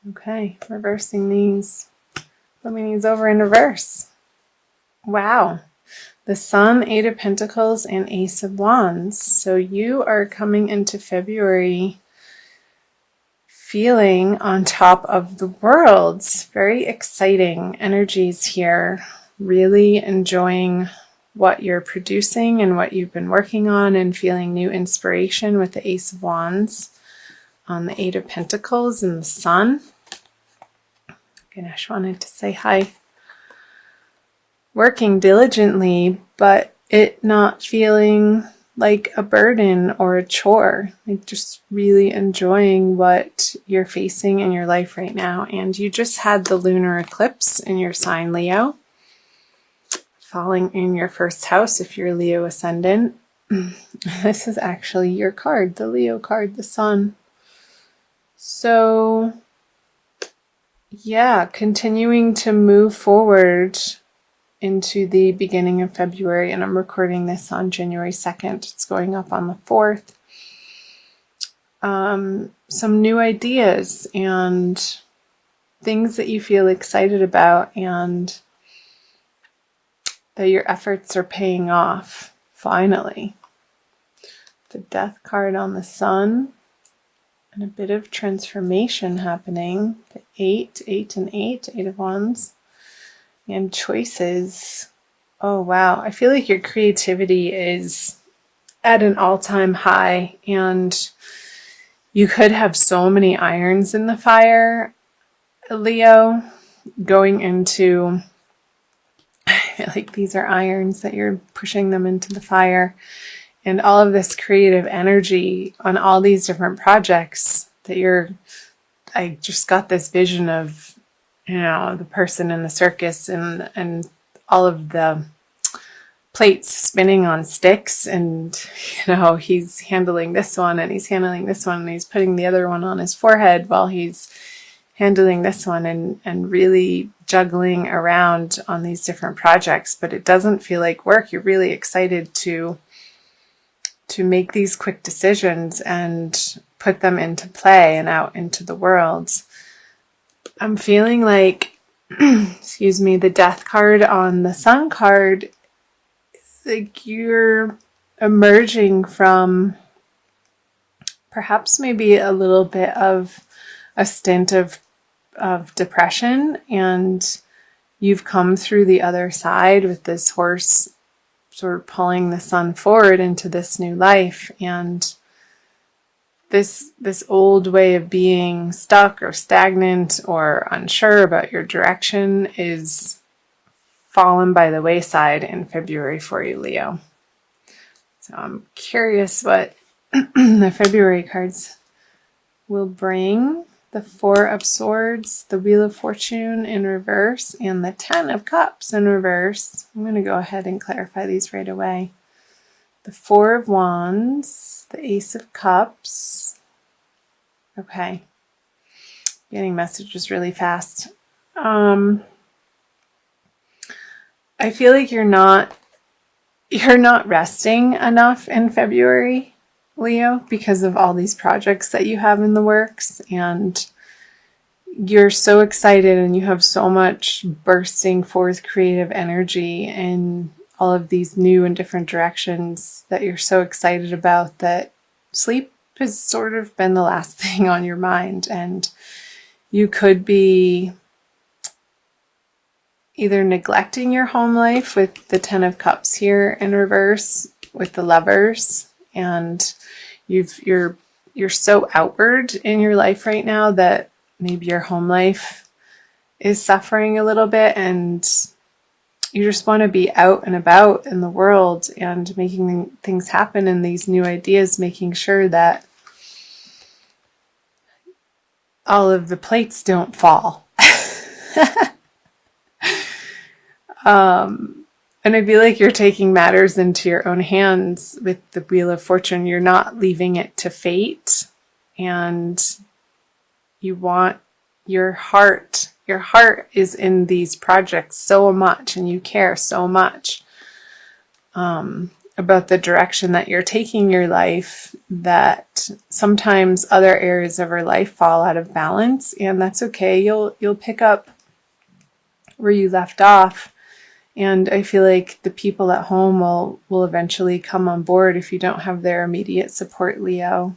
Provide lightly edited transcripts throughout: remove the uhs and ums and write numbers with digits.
Okay, reversing these, flipping these over in reverse. Wow. The Sun, Eight of Pentacles, and Ace of Wands. So you are coming into February feeling on top of the world. Very exciting energies here. Really enjoying what you're producing and what you've been working on, and feeling new inspiration with the Ace of Wands on the Eight of Pentacles and the Sun. Ganesh wanted to say hi. Working diligently, but it not feeling like a burden or a chore. Like just really enjoying what you're facing in your life right now. And you just had the lunar eclipse in your sign, Leo, falling in your first house if you're Leo ascendant. This is actually your card, the Leo card, the Sun. So yeah, continuing to move forward into the beginning of February, and I'm recording this on January 2nd. It's going up on the 4th. Some new ideas and things that you feel excited about, and that your efforts are paying off, finally. The Death card on the Sun, and a bit of transformation happening. The 8 and 8 of Wands. And choices. Oh, wow. I feel like your creativity is at an all-time high, and you could have so many irons in the fire, Leo, going into, I feel like these are irons that you're pushing them into the fire, and all of this creative energy on all these different projects that I just got this vision of, the person in the circus and all of the plates spinning on sticks, and, he's handling this one and he's handling this one and he's putting the other one on his forehead while he's handling this one, and really juggling around on these different projects. But it doesn't feel like work. You're really excited to make these quick decisions and put them into play and out into the world. I'm feeling like, excuse me, the Death card on the Sun card, like you're emerging from perhaps maybe a little bit of a stint of depression, and you've come through the other side with this horse sort of pulling the Sun forward into this new life. And this old way of being stuck or stagnant or unsure about your direction is fallen by the wayside in February for you, Leo. So I'm curious what the February cards will bring. The Four of Swords, the Wheel of Fortune in reverse, and the Ten of Cups in reverse. I'm going to go ahead and clarify these right away. The Four of Wands, the Ace of Cups. Okay. Getting messages really fast. I feel like you're not resting enough in February, Leo, because of all these projects that you have in the works, and you're so excited and you have so much bursting forth creative energy and all of these new and different directions that you're so excited about, that sleep has sort of been the last thing on your mind. And you could be either neglecting your home life with the Ten of Cups here in reverse with the Lovers, and you're so outward in your life right now that maybe your home life is suffering a little bit, and you just want to be out and about in the world and making things happen, and these new ideas, making sure that all of the plates don't fall. And I feel like you're taking matters into your own hands with the Wheel of Fortune. You're not leaving it to fate, and you want your heart is in these projects so much, and you care so much. about the direction that you're taking your life, that sometimes other areas of our life fall out of balance, and that's okay. You'll pick up where you left off. And I feel like the people at home will eventually come on board if you don't have their immediate support, Leo.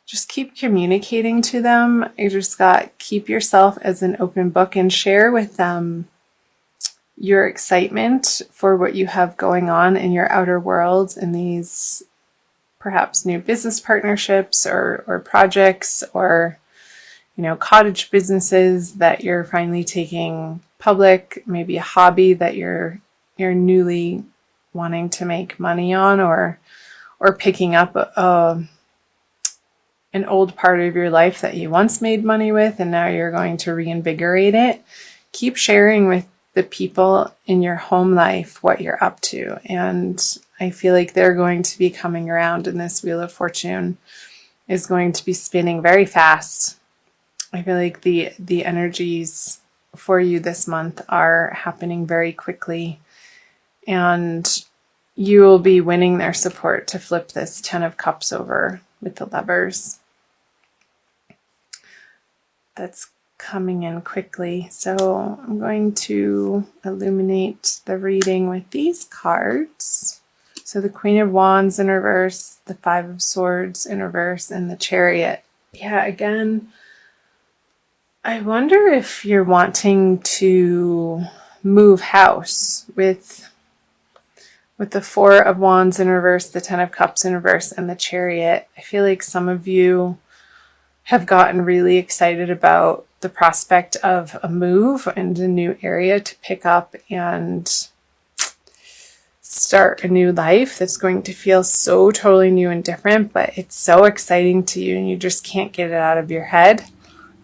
Just keep communicating to them. You just keep yourself as an open book and share with them your excitement for what you have going on in your outer world in these perhaps new business partnerships or projects, or cottage businesses that you're finally taking public, maybe a hobby that you're newly wanting to make money on, or picking up an old part of your life that you once made money with and now you're going to reinvigorate it. Keep sharing with the people in your home life what you're up to, and I feel like they're going to be coming around, and this Wheel of Fortune is going to be spinning very fast. I feel like the energies for you this month are happening very quickly, and you will be winning their support to flip this 10 of Cups over with the Lovers. That's coming in quickly. So I'm going to illuminate the reading with these cards. So the Queen of Wands in reverse, the Five of Swords in reverse, and the Chariot. Yeah, again, I wonder if you're wanting to move house with the Four of Wands in reverse, the Ten of Cups in reverse, and the Chariot. I feel like some of you have gotten really excited about the prospect of a move and a new area to pick up and start a new life that's going to feel so totally new and different, but it's so exciting to you and you just can't get it out of your head.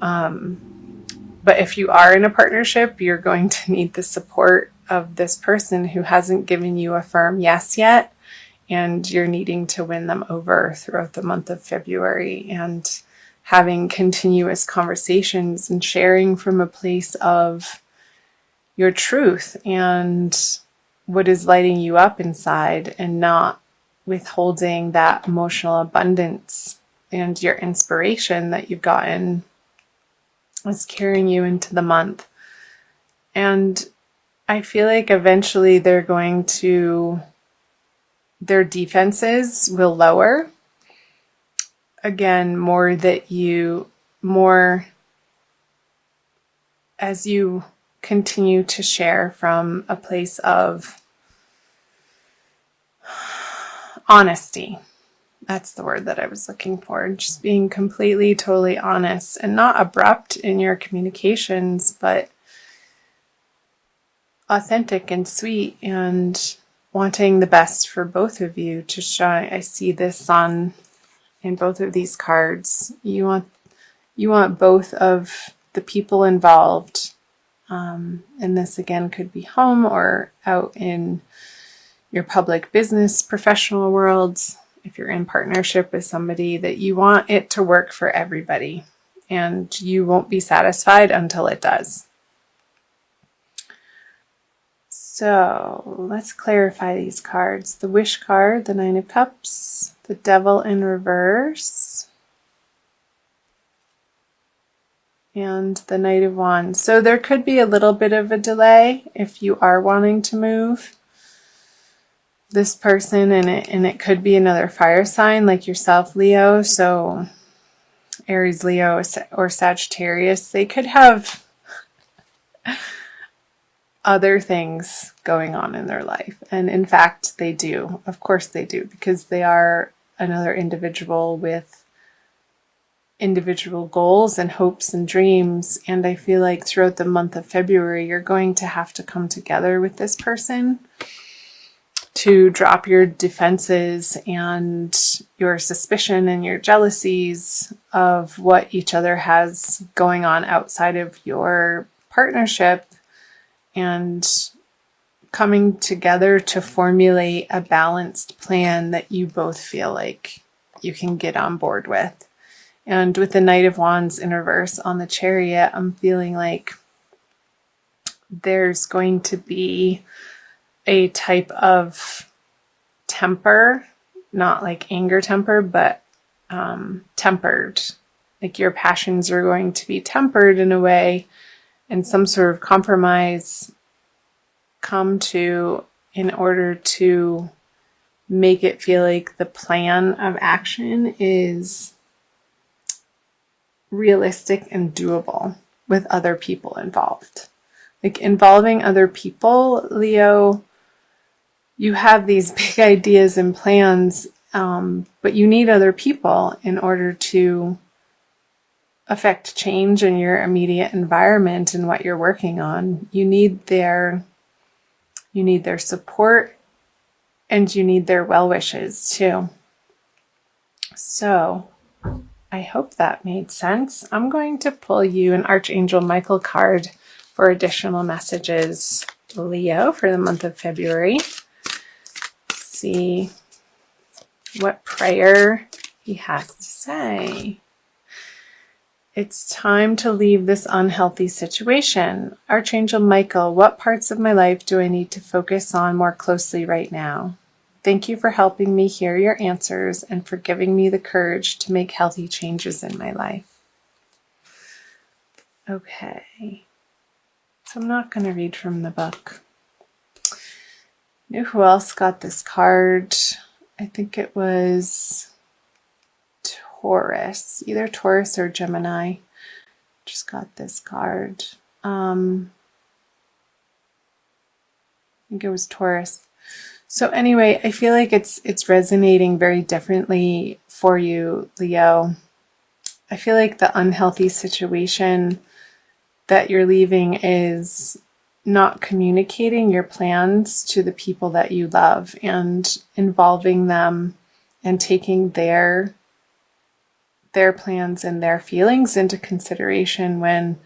But if you are in a partnership, you're going to need the support of this person who hasn't given you a firm yes yet, and you're needing to win them over throughout the month of February, and having continuous conversations and sharing from a place of your truth and what is lighting you up inside, and not withholding that emotional abundance and your inspiration that you've gotten is carrying you into the month. And I feel like eventually their defenses will lower. Again, more as you continue to share from a place of honesty. That's the word that I was looking for. Just being completely, totally honest and not abrupt in your communications, but authentic and sweet, and wanting the best for both of you to shine. I see the sun in both of these cards. You want both of the people involved, and this again could be home or out in your public business, professional worlds. If you're in partnership with somebody, that you want it to work for everybody, and you won't be satisfied until it does. So let's clarify these cards. The Wish card, the Nine of Cups, the Devil in reverse, and the Knight of Wands. So there could be a little bit of a delay if you are wanting to move this person, and it could be another fire sign like yourself, Leo. So Aries, Leo, or Sagittarius, they could have other things going on in their life. And in fact, they do. Of course they do, because they are another individual with individual goals and hopes and dreams. And I feel like throughout the month of February, you're going to have to come together with this person to drop your defenses and your suspicion and your jealousies of what each other has going on outside of your partnership, and coming together to formulate a balanced plan that you both feel like you can get on board with. And with the Knight of Wands in reverse on the Chariot, I'm feeling like there's going to be a type of temper, not like anger temper, but tempered. Like your passions are going to be tempered in a way, and some sort of compromise come to in order to make it feel like the plan of action is realistic and doable with other people involved. Like involving other people, Leo, you have these big ideas and plans, but you need other people in order to affect change in your immediate environment and what you're working on. You need their support, and you need their well wishes too. So I hope that made sense. I'm going to pull you an Archangel Michael card for additional messages, Leo, for the month of February. See what prayer he has to say. It's time to leave this unhealthy situation. Archangel Michael, what parts of my life do I need to focus on more closely right now? Thank you for helping me hear your answers and for giving me the courage to make healthy changes in my life. Okay, so I'm not going to read from the book. Who else got this card? I think it was Taurus, either Taurus or Gemini. Just got this card. I think it was Taurus. So anyway, I feel like it's resonating very differently for you, Leo. I feel like the unhealthy situation that you're leaving is not communicating your plans to the people that you love and involving them and taking their plans and their feelings into consideration when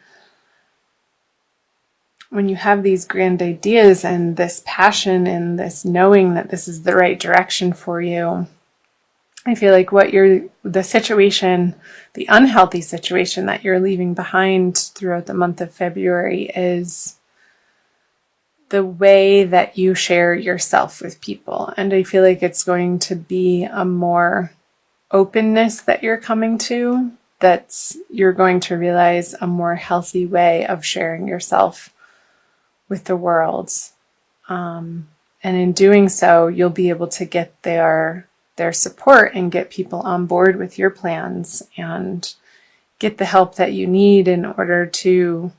you have these grand ideas and this passion and this knowing that this is the right direction for you. I feel like the situation, the unhealthy situation that you're leaving behind throughout the month of February is the way that you share yourself with people. And I feel like it's going to be a more openness that you're coming to, you're going to realize a more healthy way of sharing yourself with the world. And in doing so, you'll be able to get their support and get people on board with your plans and get the help that you need in order to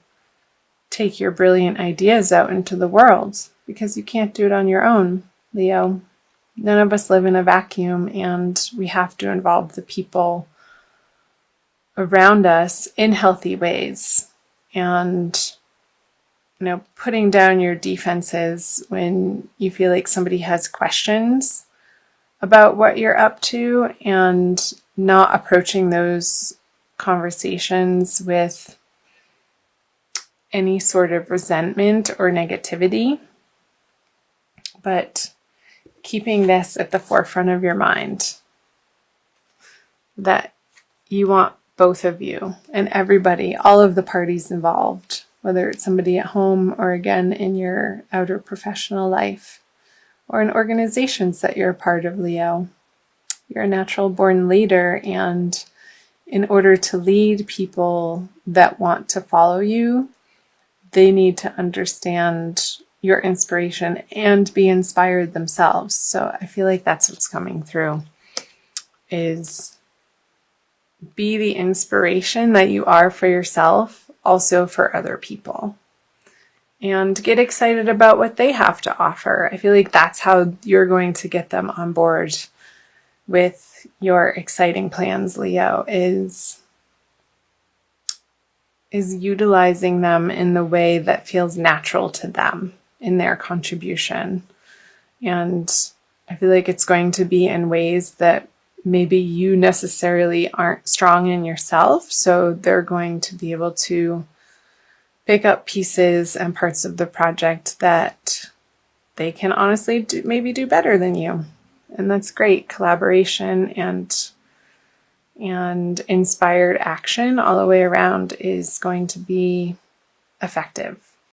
take your brilliant ideas out into the world, because you can't do it on your own, Leo. None of us live in a vacuum, and we have to involve the people around us in healthy ways. And putting down your defenses when you feel like somebody has questions about what you're up to, and not approaching those conversations with any sort of resentment or negativity, but keeping this at the forefront of your mind, that you want both of you and everybody, all of the parties involved, whether it's somebody at home or again in your outer professional life or in organizations that you're a part of, Leo. You're a natural born leader, and in order to lead people that want to follow you, they need to understand your inspiration and be inspired themselves. So I feel like that's what's coming through, is be the inspiration that you are for yourself, also for other people. And get excited about what they have to offer. I feel like that's how you're going to get them on board with your exciting plans, Leo, is utilizing them in the way that feels natural to them in their contribution. And I feel like it's going to be in ways that maybe you necessarily aren't strong in yourself, so they're going to be able to pick up pieces and parts of the project that they can honestly do better than you. And that's great. Collaboration and inspired action all the way around is going to be effective.